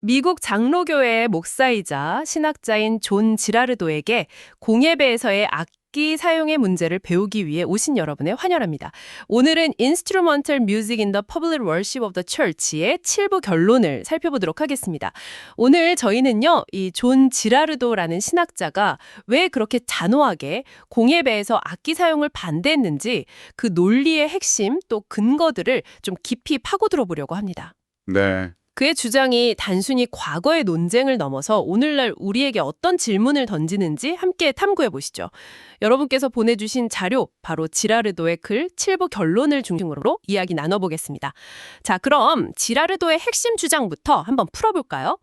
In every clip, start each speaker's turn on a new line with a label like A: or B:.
A: 미국 장로교회의 목사이자 신학자인 존 지라르도에게 공예배에서의 악기 사용의 문제를 배우기 위해 오신 여러분을 환영합니다. 오늘은 Instrumental Music in the Public Worship of the Church의 7부 결론을 살펴보도록 하겠습니다. 오늘 저희는요, 이 존 지라르도라는 신학자가 왜 그렇게 단호하게 공예배에서 악기 사용을 반대했는지 그 논리의 핵심 또 근거들을 좀 깊이 파고들어 보려고 합니다.
B: 네,
A: 그의 주장이 단순히 과거의 논쟁을 넘어서 오늘날 우리에게 어떤 질문을 던지는지 함께 탐구해 보시죠. 여러분께서 보내주신 자료, 바로 지라르도의 글 7부 결론을 중심으로 이야기 나눠보겠습니다. 자, 그럼 지라르도의 핵심 주장부터 한번 풀어볼까요?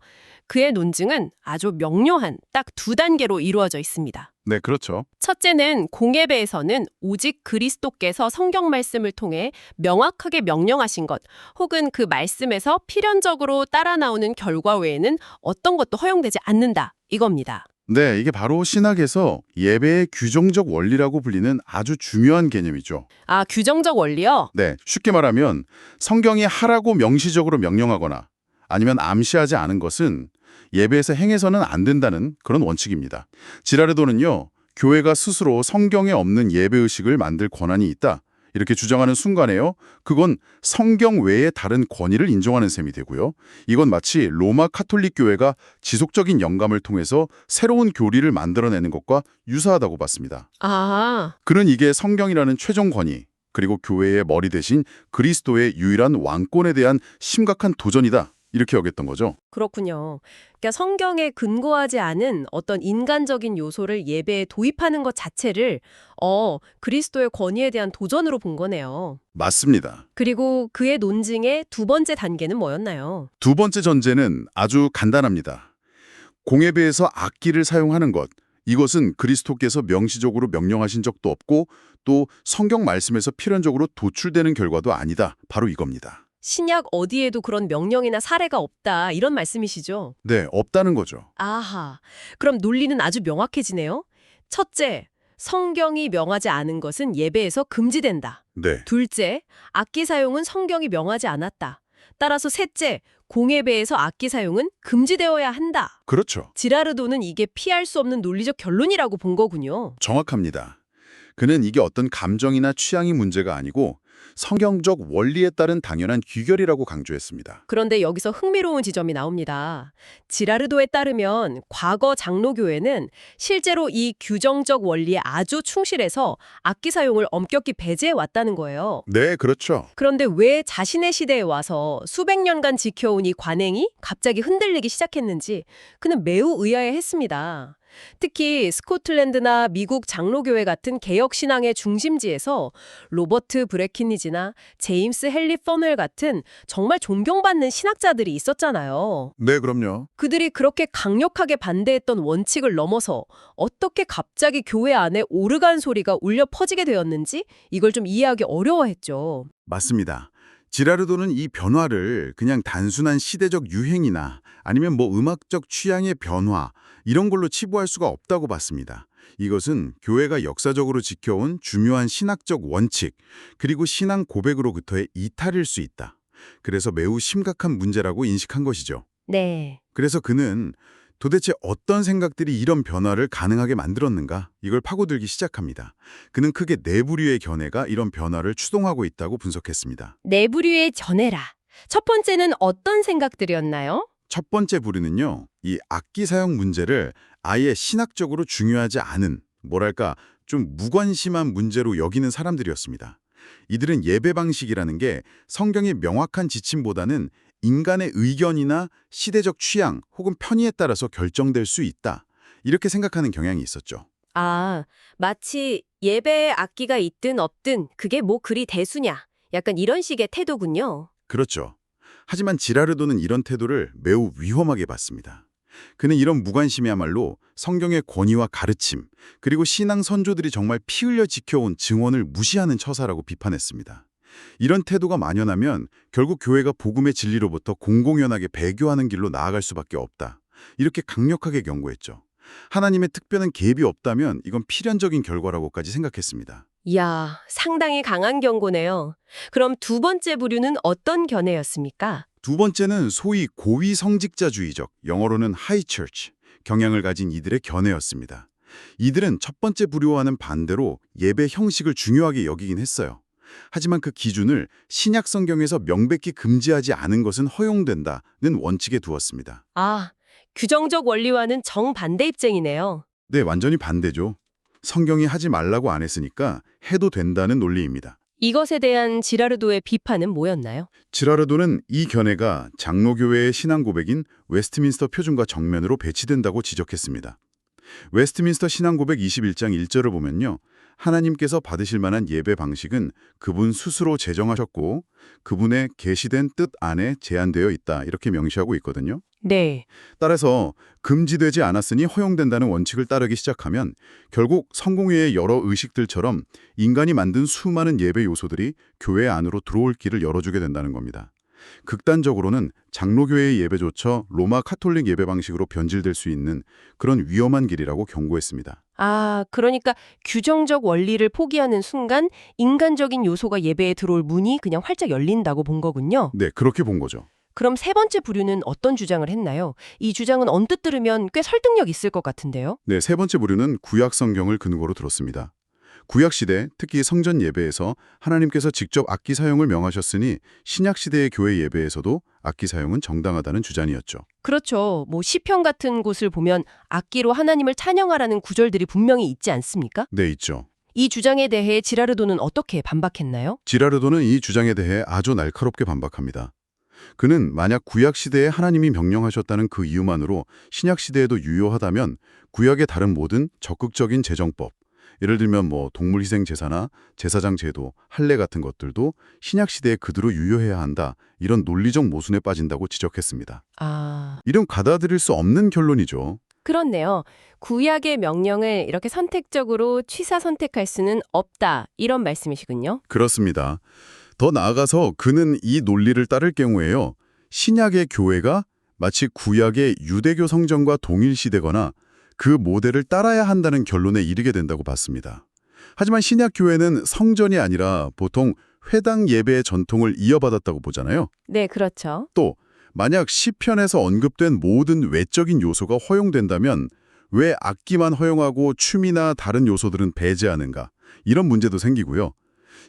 A: 그의 논증은 아주 명료한 딱 두 단계로 이루어져 있습니다.
B: 네, 그렇죠.
A: 첫째는 공예배에서는 오직 그리스도께서 성경 말씀을 통해 명확하게 명령하신 것, 혹은 그 말씀에서 필연적으로 따라 나오는 결과 외에는 어떤 것도 허용되지 않는다. 이겁니다.
B: 네, 이게 바로 신학에서 예배의 규정적 원리라고 불리는 아주 중요한 개념이죠.
A: 아, 규정적 원리요?
B: 네, 쉽게 말하면 성경이 하라고 명시적으로 명령하거나 아니면 암시하지 않은 것은 예배에서 행해서는 안 된다는 그런 원칙입니다. 지라르도는요, 교회가 스스로 성경에 없는 예배의식을 만들 권한이 있다, 이렇게 주장하는 순간에요, 그건 성경 외의 다른 권위를 인정하는 셈이 되고요. 이건 마치 로마 카톨릭 교회가 지속적인 영감을 통해서 새로운 교리를 만들어내는 것과 유사하다고 봤습니다.
A: 아,
B: 그는 이게 성경이라는 최종 권위, 그리고 교회의 머리 대신 그리스도의 유일한 왕권에 대한 심각한 도전이다, 이렇게 여겼던 거죠.
A: 그렇군요. 그러니까 성경에 근거하지 않은 어떤 인간적인 요소를 예배에 도입하는 것 자체를 그리스도의 권위에 대한 도전으로 본 거네요.
B: 맞습니다.
A: 그리고 그의 논증의 두 번째 단계는 뭐였나요?
B: 두 번째 전제는 아주 간단합니다. 공예배에서 악기를 사용하는 것, 이것은 그리스도께서 명시적으로 명령하신 적도 없고 또 성경 말씀에서 필연적으로 도출되는 결과도 아니다. 바로 이겁니다.
A: 신약 어디에도 그런 명령이나 사례가 없다, 이런 말씀이시죠?
B: 네, 없다는 거죠.
A: 아하, 그럼 논리는 아주 명확해지네요. 첫째, 성경이 명하지 않은 것은 예배에서 금지된다.
B: 네,
A: 둘째, 악기 사용은 성경이 명하지 않았다. 따라서 셋째, 공예배에서 악기 사용은 금지되어야 한다.
B: 그렇죠.
A: 지라르도는 이게 피할 수 없는 논리적 결론이라고 본 거군요.
B: 정확합니다. 그는 이게 어떤 감정이나 취향이 문제가 아니고 성경적 원리에 따른 당연한 규결이라고 강조했습니다.
A: 그런데 여기서 흥미로운 지점이 나옵니다. 지라르도에 따르면 과거 장로교회는 실제로 이 규정적 원리에 아주 충실해서 악기 사용을 엄격히 배제해 왔다는 거예요.
B: 네, 그렇죠.
A: 그런데 왜 자신의 시대에 와서 수백 년간 지켜온 이 관행이 갑자기 흔들리기 시작했는지 그는 매우 의아해했습니다. 특히 스코틀랜드나 미국 장로교회 같은 개혁신앙의 중심지에서 로버트 브레키니지나 제임스 헨리 퍼넬 같은 정말 존경받는 신학자들이 있었잖아요.
B: 네, 그럼요.
A: 그들이 그렇게 강력하게 반대했던 원칙을 넘어서 어떻게 갑자기 교회 안에 오르간 소리가 울려 퍼지게 되었는지 이걸 좀 이해하기 어려워했죠.
B: 맞습니다. 지라르도는 이 변화를 그냥 단순한 시대적 유행이나 아니면 음악적 취향의 변화, 이런 걸로 치부할 수가 없다고 봤습니다. 이것은 교회가 역사적으로 지켜온 중요한 신학적 원칙, 그리고 신앙 고백으로부터의 이탈일 수 있다. 그래서 매우 심각한 문제라고 인식한 것이죠.
A: 네.
B: 그래서 그는 도대체 어떤 생각들이 이런 변화를 가능하게 만들었는가, 이걸 파고들기 시작합니다. 그는 크게 네 부류의 견해가 이런 변화를 추동하고 있다고 분석했습니다.
A: 내부류의 전해라. 첫 번째는 어떤 생각들이었나요?
B: 첫 번째 부류는요, 이 악기 사용 문제를 아예 신학적으로 중요하지 않은, 좀 무관심한 문제로 여기는 사람들이었습니다. 이들은 예배 방식이라는 게 성경의 명확한 지침보다는 인간의 의견이나 시대적 취향 혹은 편의에 따라서 결정될 수 있다, 이렇게 생각하는 경향이 있었죠.
A: 아, 마치 예배에 악기가 있든 없든 그게 뭐 그리 대수냐. 약간 이런 식의 태도군요.
B: 그렇죠. 하지만 지라르도는 이런 태도를 매우 위험하게 봤습니다. 그는 이런 무관심이야말로 성경의 권위와 가르침, 그리고 신앙 선조들이 정말 피 흘려 지켜온 증언을 무시하는 처사라고 비판했습니다. 이런 태도가 만연하면 결국 교회가 복음의 진리로부터 공공연하게 배교하는 길로 나아갈 수밖에 없다, 이렇게 강력하게 경고했죠. 하나님의 특별한 개입이 없다면 이건 필연적인 결과라고까지 생각했습니다.
A: 이야, 상당히 강한 경고네요. 그럼 두 번째 부류는 어떤 견해였습니까?
B: 두 번째는 소위 고위 성직자주의적, 영어로는 하이 처치, 경향을 가진 이들의 견해였습니다. 이들은 첫 번째 부류와는 반대로 예배 형식을 중요하게 여기긴 했어요. 하지만 그 기준을 신약 성경에서 명백히 금지하지 않은 것은 허용된다는 원칙에 두었습니다.
A: 아, 규정적 원리와는 정반대 입장이네요.
B: 네, 완전히 반대죠. 성경이 하지 말라고 안 했으니까 해도 된다는 논리입니다.
A: 이것에 대한 지라르도의 비판은 뭐였나요?
B: 지라르도는 이 견해가 장로교회의 신앙 고백인 웨스트민스터 표준과 정면으로 배치된다고 지적했습니다. 웨스트민스터 신앙 고백 21장 1절을 보면요. 하나님께서 받으실 만한 예배 방식은 그분 스스로 제정하셨고 그분의 계시된 뜻 안에 제한되어 있다. 이렇게 명시하고 있거든요.
A: 네.
B: 따라서 금지되지 않았으니 허용된다는 원칙을 따르기 시작하면 결국 성공회의 여러 의식들처럼 인간이 만든 수많은 예배 요소들이 교회 안으로 들어올 길을 열어주게 된다는 겁니다. 극단적으로는 장로교회의 예배조차 로마 카톨릭 예배 방식으로 변질될 수 있는 그런 위험한 길이라고 경고했습니다.
A: 아, 그러니까 규정적 원리를 포기하는 순간 인간적인 요소가 예배에 들어올 문이 그냥 활짝 열린다고 본 거군요.
B: 네, 그렇게 본 거죠.
A: 그럼 세 번째 부류는 어떤 주장을 했나요? 이 주장은 언뜻 들으면 꽤 설득력 있을 것 같은데요.
B: 네, 세 번째 부류는 구약 성경을 근거로 들었습니다. 구약 시대, 특히 성전 예배에서 하나님께서 직접 악기 사용을 명하셨으니 신약 시대의 교회 예배에서도 악기 사용은 정당하다는 주장이었죠.
A: 그렇죠. 뭐 시편 같은 곳을 보면 악기로 하나님을 찬양하라는 구절들이 분명히 있지 않습니까?
B: 네, 있죠.
A: 이 주장에 대해 지라르도는 어떻게 반박했나요?
B: 지라르도는 이 주장에 대해 아주 날카롭게 반박합니다. 그는 만약 구약 시대에 하나님이 명령하셨다는 그 이유만으로 신약 시대에도 유효하다면 구약의 다른 모든 적극적인 제정법, 예를 들면 뭐 동물 희생 제사나 제사장 제도, 할례 같은 것들도 신약 시대에 그대로 유효해야 한다. 이런 논리적 모순에 빠진다고 지적했습니다.
A: 아,
B: 이런 받아들일 수 없는 결론이죠.
A: 그렇네요. 구약의 명령을 이렇게 선택적으로 취사 선택할 수는 없다. 이런 말씀이시군요.
B: 그렇습니다. 더 나아가서 그는 이 논리를 따를 경우에요. 신약의 교회가 마치 구약의 유대교 성전과 동일시되거나 그 모델을 따라야 한다는 결론에 이르게 된다고 봤습니다. 하지만 신약 교회는 성전이 아니라 보통 회당 예배의 전통을 이어받았다고 보잖아요.
A: 네, 그렇죠.
B: 또 만약 시편에서 언급된 모든 외적인 요소가 허용된다면 왜 악기만 허용하고 춤이나 다른 요소들은 배제하는가? 이런 문제도 생기고요.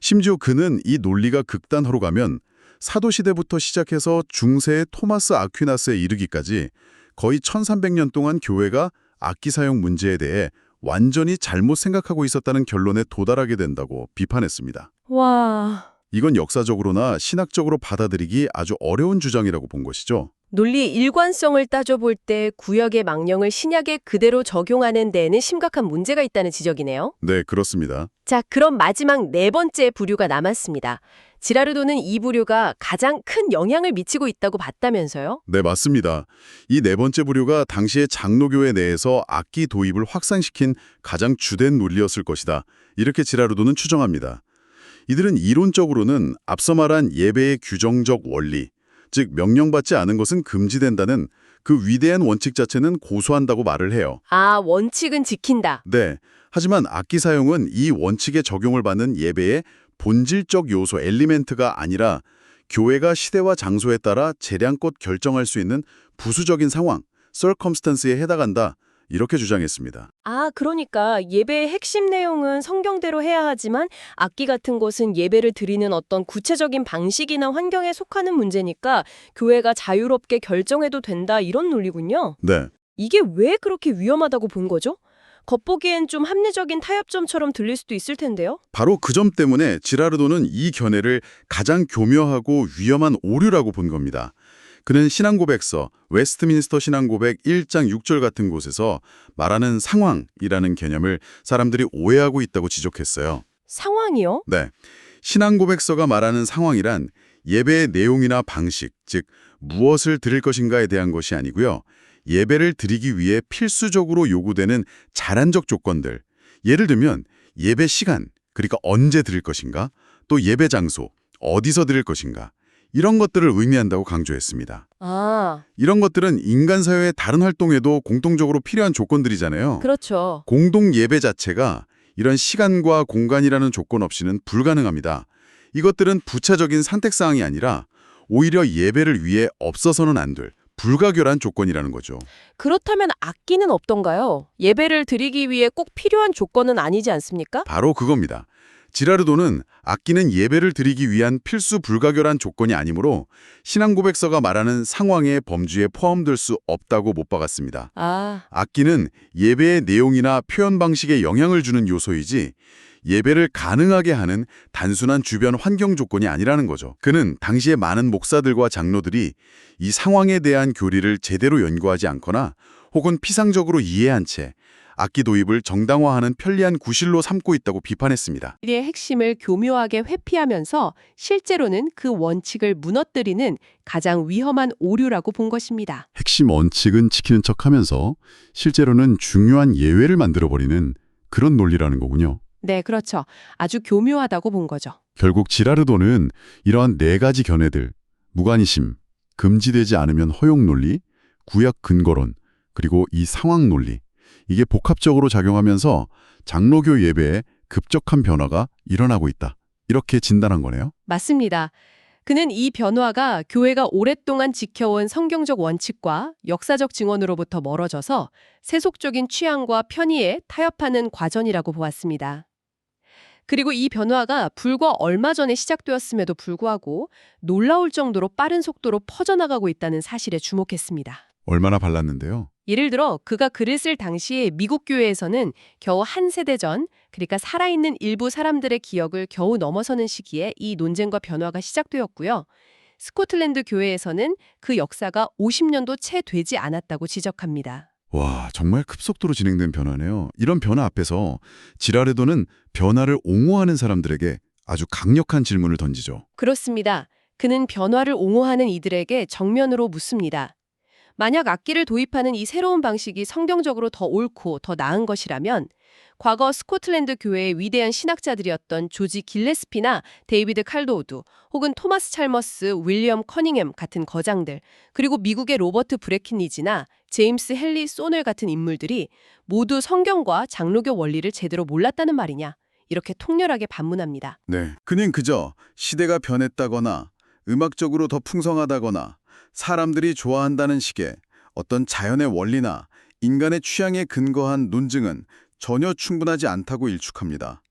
B: 심지어 그는 이 논리가 극단화로 가면 사도시대부터 시작해서 중세의 토마스 아퀴나스에 이르기까지 거의 1300년 동안 교회가 악기 사용 문제에 대해 완전히 잘못 생각하고 있었다는 결론에 도달하게 된다고 비판했습니다.
A: 와,
B: 이건 역사적으로나 신학적으로 받아들이기 아주 어려운 주장이라고 본 것이죠.
A: 논리의 일관성을 따져볼 때 구약의 망령을 신약에 그대로 적용하는 데에는 심각한 문제가 있다는 지적이네요.
B: 네, 그렇습니다.
A: 자, 그럼 마지막 네 번째 부류가 남았습니다. 지라르도는 이 부류가 가장 큰 영향을 미치고 있다고 봤다면서요?
B: 네, 맞습니다. 이 네 번째 부류가 당시의 장로교회 내에서 악기 도입을 확산시킨 가장 주된 논리였을 것이다. 이렇게 지라르도는 추정합니다. 이들은 이론적으로는 앞서 말한 예배의 규정적 원리, 즉 명령받지 않은 것은 금지된다는 그 위대한 원칙 자체는 고수한다고 말을 해요.
A: 아, 원칙은 지킨다.
B: 네, 하지만 악기 사용은 이 원칙에 적용을 받는 예배의 본질적 요소, 엘리멘트가 아니라 교회가 시대와 장소에 따라 재량껏 결정할 수 있는 부수적인 상황, circumstance에 해당한다. 이렇게 주장했습니다.
A: 아, 그러니까 예배의 핵심 내용은 성경대로 해야 하지만 악기 같은 것은 예배를 드리는 어떤 구체적인 방식이나 환경에 속하는 문제니까 교회가 자유롭게 결정해도 된다 이런 논리군요.
B: 네,
A: 이게 왜 그렇게 위험하다고 본 거죠? 겉보기엔 좀 합리적인 타협점처럼 들릴 수도 있을 텐데요.
B: 바로 그 점 때문에 지라르도는 이 견해를 가장 교묘하고 위험한 오류라고 본 겁니다. 그는 신앙고백서, 웨스트민스터 신앙고백 1장 6절 같은 곳에서 말하는 상황이라는 개념을 사람들이 오해하고 있다고 지적했어요.
A: 상황이요?
B: 네, 신앙고백서가 말하는 상황이란 예배의 내용이나 방식, 즉 무엇을 드릴 것인가에 대한 것이 아니고요. 예배를 드리기 위해 필수적으로 요구되는 자란적 조건들, 예를 들면 예배 시간, 그러니까 언제 드릴 것인가, 또 예배 장소, 어디서 드릴 것인가, 이런 것들을 의미한다고 강조했습니다.
A: 아,
B: 이런 것들은 인간 사회의 다른 활동에도 공통적으로 필요한 조건들이잖아요.
A: 그렇죠.
B: 공동 예배 자체가 이런 시간과 공간이라는 조건 없이는 불가능합니다. 이것들은 부차적인 선택사항이 아니라 오히려 예배를 위해 없어서는 안 될 불가결한 조건이라는 거죠.
A: 그렇다면 악기는 없던가요? 예배를 드리기 위해 꼭 필요한 조건은 아니지 않습니까?
B: 바로 그겁니다. 지라르도는 악기는 예배를 드리기 위한 필수 불가결한 조건이 아니므로 신앙고백서가 말하는 상황의 범주에 포함될 수 없다고 못 박았습니다.
A: 아,
B: 악기는 예배의 내용이나 표현 방식에 영향을 주는 요소이지 예배를 가능하게 하는 단순한 주변 환경 조건이 아니라는 거죠. 그는 당시에 많은 목사들과 장로들이 이 상황에 대한 교리를 제대로 연구하지 않거나 혹은 피상적으로 이해한 채 악기 도입을 정당화하는 편리한 구실로 삼고 있다고 비판했습니다.
A: 이의 핵심을 교묘하게 회피하면서 실제로는 그 원칙을 무너뜨리는 가장 위험한 오류라고 본 것입니다.
B: 핵심 원칙은 지키는 척하면서 실제로는 중요한 예외를 만들어버리는 그런 논리라는 거군요.
A: 네, 그렇죠. 아주 교묘하다고 본 거죠.
B: 결국 지라르도는 이러한 네 가지 견해들, 무관의심, 금지되지 않으면 허용 논리, 구약 근거론, 그리고 이 상황 논리, 이게 복합적으로 작용하면서 장로교 예배에 급격한 변화가 일어나고 있다. 이렇게 진단한 거네요.
A: 맞습니다. 그는 이 변화가 교회가 오랫동안 지켜온 성경적 원칙과 역사적 증언으로부터 멀어져서 세속적인 취향과 편의에 타협하는 과정이라고 보았습니다. 그리고 이 변화가 불과 얼마 전에 시작되었음에도 불구하고 놀라울 정도로 빠른 속도로 퍼져나가고 있다는 사실에 주목했습니다.
B: 얼마나 발랐는데요.
A: 예를 들어 그가 글을 쓸 당시에 미국 교회에서는 겨우 한 세대 전, 그러니까 살아있는 일부 사람들의 기억을 겨우 넘어서는 시기에 이 논쟁과 변화가 시작되었고요. 스코틀랜드 교회에서는 그 역사가 50년도 채 되지 않았다고 지적합니다.
B: 와, 정말 급속도로 진행된 변화네요. 이런 변화 앞에서 지라르도는 변화를 옹호하는 사람들에게 아주 강력한 질문을 던지죠.
A: 그렇습니다. 그는 변화를 옹호하는 이들에게 정면으로 묻습니다. 만약 악기를 도입하는 이 새로운 방식이 성경적으로 더 옳고 더 나은 것이라면 과거 스코틀랜드 교회의 위대한 신학자들이었던 조지 길레스피나 데이비드 칼도우드 혹은 토마스 찰머스, 윌리엄 커닝햄 같은 거장들, 그리고 미국의 로버트 브레킨리지나 제임스 헨리 소넬 같은 인물들이 모두 성경과 장로교 원리를 제대로 몰랐다는 말이냐, 이렇게 통렬하게 반문합니다.
B: 네, 그는 그저 시대가 변했다거나 음악적으로 더 풍성하다거나 사람들이 좋아한다는 식의 어떤 자연의 원리나 인간의 취향에 근거한 논증은 전혀 충분하지 않다고 일축합니다.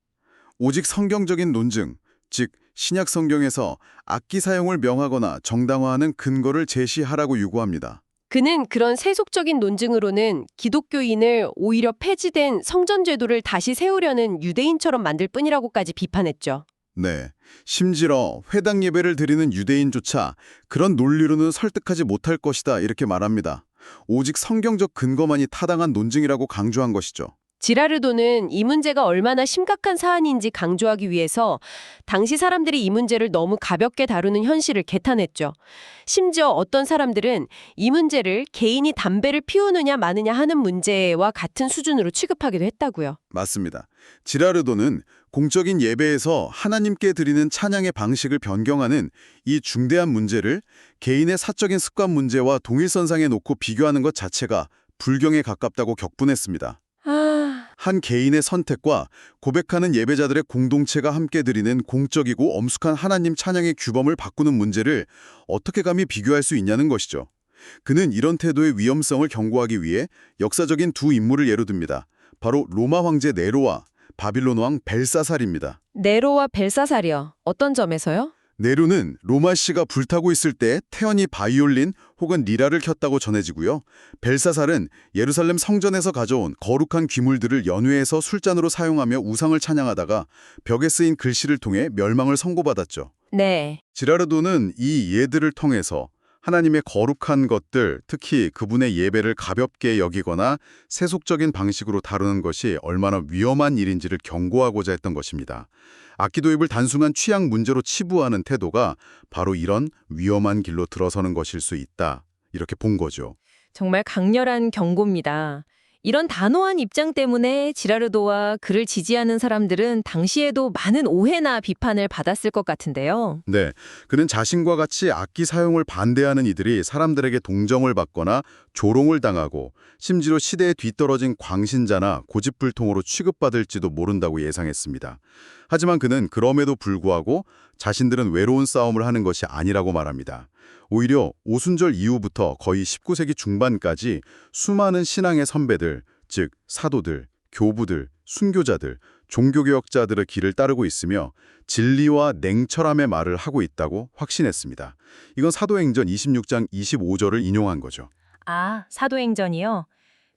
B: 오직 성경적인 논증, 즉 신약 성경에서 악기 사용을 명하거나 정당화하는 근거를 제시하라고 요구합니다.
A: 그는 그런 세속적인 논증으로는 기독교인을 오히려 폐지된 성전제도를 다시 세우려는 유대인처럼 만들 뿐이라고까지 비판했죠.
B: 네, 심지어 회당 예배를 드리는 유대인조차 그런 논리로는 설득하지 못할 것이다 이렇게 말합니다. 오직 성경적 근거만이 타당한 논증이라고 강조한 것이죠.
A: 지라르도는 이 문제가 얼마나 심각한 사안인지 강조하기 위해서 당시 사람들이 이 문제를 너무 가볍게 다루는 현실을 개탄했죠. 심지어 어떤 사람들은 이 문제를 개인이 담배를 피우느냐 마느냐 하는 문제와 같은 수준으로 취급하기도 했다고요.
B: 맞습니다. 지라르도는 공적인 예배에서 하나님께 드리는 찬양의 방식을 변경하는 이 중대한 문제를 개인의 사적인 습관 문제와 동일선상에 놓고 비교하는 것 자체가 불경에 가깝다고 격분했습니다. 한 개인의 선택과 고백하는 예배자들의 공동체가 함께 드리는 공적이고 엄숙한 하나님 찬양의 규범을 바꾸는 문제를 어떻게 감히 비교할 수 있냐는 것이죠. 그는 이런 태도의 위험성을 경고하기 위해 역사적인 두 인물을 예로 듭니다. 바로 로마 황제 네로와 바빌론 왕 벨사살입니다.
A: 네로와 벨사살이요. 어떤 점에서요?
B: 네로는 로마시가 불타고 있을 때 태연히 바이올린 혹은 리라를 켰다고 전해지고요. 벨사살은 예루살렘 성전에서 가져온 거룩한 귀물들을 연회해서 술잔으로 사용하며 우상을 찬양하다가 벽에 쓰인 글씨를 통해 멸망을 선고받았죠.
A: 네.
B: 지라르도는 이 예들을 통해서 하나님의 거룩한 것들, 특히 그분의 예배를 가볍게 여기거나 세속적인 방식으로 다루는 것이 얼마나 위험한 일인지를 경고하고자 했던 것입니다. 악기 도입을 단순한 취향 문제로 치부하는 태도가 바로 이런 위험한 길로 들어서는 것일 수 있다. 이렇게 본 거죠.
C: 정말 강렬한 경고입니다. 이런 단호한 입장 때문에 지라르도와 그를 지지하는 사람들은 당시에도 많은 오해나 비판을 받았을 것 같은데요.
B: 네, 그는 자신과 같이 악기 사용을 반대하는 이들이 사람들에게 동정을 받거나 조롱을 당하고 심지어 시대에 뒤떨어진 광신자나 고집불통으로 취급받을지도 모른다고 예상했습니다. 하지만 그는 그럼에도 불구하고 자신들은 외로운 싸움을 하는 것이 아니라고 말합니다. 오히려 오순절 이후부터 거의 19세기 중반까지 수많은 신앙의 선배들, 즉 사도들, 교부들, 순교자들, 종교개혁자들의 길을 따르고 있으며 진리와 냉철함의 말을 하고 있다고 확신했습니다. 이건 사도행전 26장 25절을 인용한 거죠.
C: 아, 사도행전이요?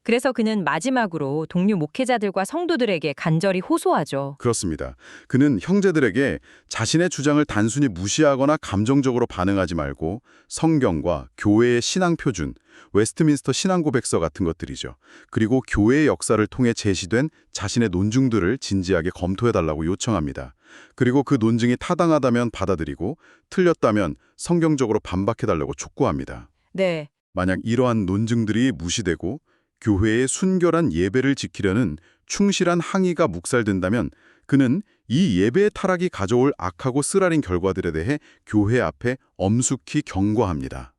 C: 그래서 그는 마지막으로 동료 목회자들과 성도들에게 간절히 호소하죠.
B: 그렇습니다. 그는 형제들에게 자신의 주장을 단순히 무시하거나 감정적으로 반응하지 말고 성경과 교회의 신앙 표준, 웨스트민스터 신앙 고백서 같은 것들이죠. 그리고 교회의 역사를 통해 제시된 자신의 논증들을 진지하게 검토해달라고 요청합니다. 그리고 그 논증이 타당하다면 받아들이고 틀렸다면 성경적으로 반박해달라고 촉구합니다.
C: 네.
B: 만약 이러한 논증들이 무시되고 교회의 순결한 예배를 지키려는 충실한 항의가 묵살된다면 그는 이 예배의 타락이 가져올 악하고 쓰라린 결과들에 대해 교회 앞에 엄숙히 경고합니다.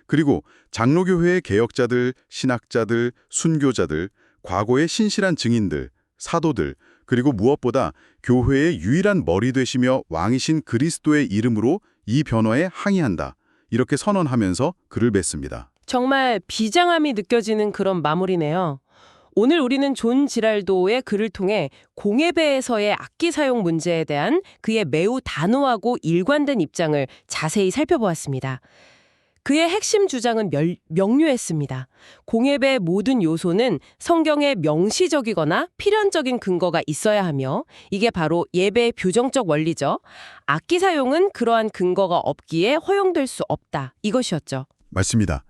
B: 그리고 장로교회의 개혁자들, 신학자들, 순교자들, 과거의 신실한 증인들, 사도들, 그리고 무엇보다 교회의 유일한 머리 되시며 왕이신 그리스도의 이름으로 이 변화에 항의한다. 이렇게 선언하면서 글을 맺습니다.
A: 정말 비장함이 느껴지는 그런 마무리네요. 오늘 우리는 존 지랄도의 글을 통해 공예배에서의 악기 사용 문제에 대한 그의 매우 단호하고 일관된 입장을 자세히 살펴보았습니다. 그의 핵심 주장은 명료했습니다. 공예배의 모든 요소는 성경에 명시적이거나 필연적인 근거가 있어야 하며 이게 바로 예배의 교정적 원리죠. 악기 사용은 그러한 근거가 없기에 허용될 수 없다. 이것이었죠.
B: 맞습니다.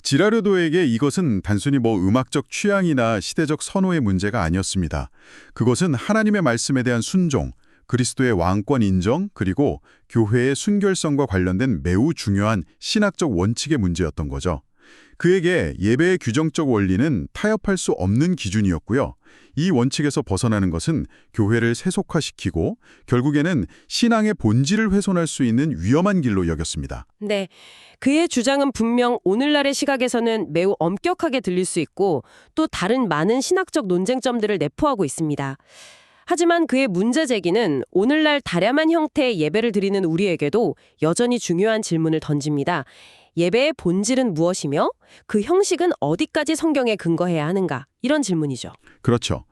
B: 지라르도에게 이것은 단순히 음악적 취향이나 시대적 선호의 문제가 아니었습니다. 그것은 하나님의 말씀에 대한 순종, 그리스도의 왕권 인정, 그리고 교회의 순결성과 관련된 매우 중요한 신학적 원칙의 문제였던 거죠. 그에게 예배의 규정적 원리는 타협할 수 없는 기준이었고요. 이 원칙에서 벗어나는 것은 교회를 세속화시키고 결국에는 신앙의 본질을 훼손할 수 있는 위험한 길로 여겼습니다.
A: 네, 그의 주장은 분명 오늘날의 시각에서는 매우 엄격하게 들릴 수 있고 또 다른 많은 신학적 논쟁점들을 내포하고 있습니다. 하지만 그의 문제 제기는 오늘날 다량한 형태의 예배를 드리는 우리에게도 여전히 중요한 질문을 던집니다. 예배의 본질은 무엇이며 그 형식은 어디까지 성경에 근거해야 하는가? 이런 질문이죠.
B: 그렇죠.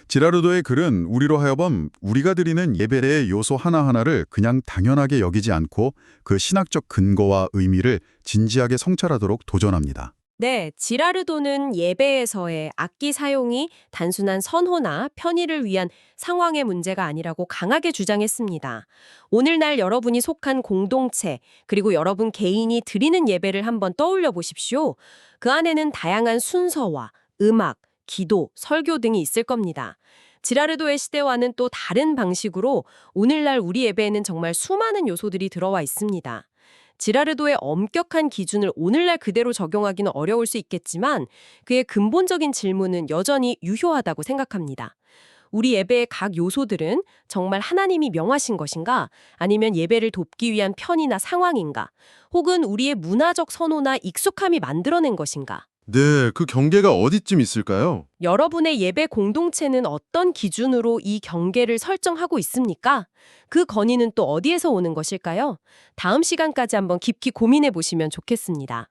B: 지라르도의 글은 우리로 하여금 우리가 드리는 예배의 요소 하나하나를 그냥 당연하게 여기지 않고 그 신학적 근거와 의미를 진지하게 성찰하도록 도전합니다.
A: 네, 지라르도는 예배에서의 악기 사용이 단순한 선호나 편의를 위한 상황의 문제가 아니라고 강하게 주장했습니다. 오늘날 여러분이 속한 공동체, 그리고 여러분 개인이 드리는 예배를 한번 떠올려 보십시오. 그 안에는 다양한 순서와 음악, 기도, 설교 등이 있을 겁니다. 지라르도의 시대와는 또 다른 방식으로 오늘날 우리 예배에는 정말 수많은 요소들이 들어와 있습니다. 지라르도의 엄격한 기준을 오늘날 그대로 적용하기는 어려울 수 있겠지만 그의 근본적인 질문은 여전히 유효하다고 생각합니다. 우리 예배의 각 요소들은 정말 하나님이 명하신 것인가? 아니면 예배를 돕기 위한 편의나 상황인가? 혹은 우리의 문화적 선호나 익숙함이 만들어낸 것인가?
D: 네, 그 경계가 어디쯤 있을까요?
A: 여러분의 예배 공동체는 어떤 기준으로 이 경계를 설정하고 있습니까? 그 건의는 또 어디에서 오는 것일까요? 다음 시간까지 한번 깊이 고민해 보시면 좋겠습니다.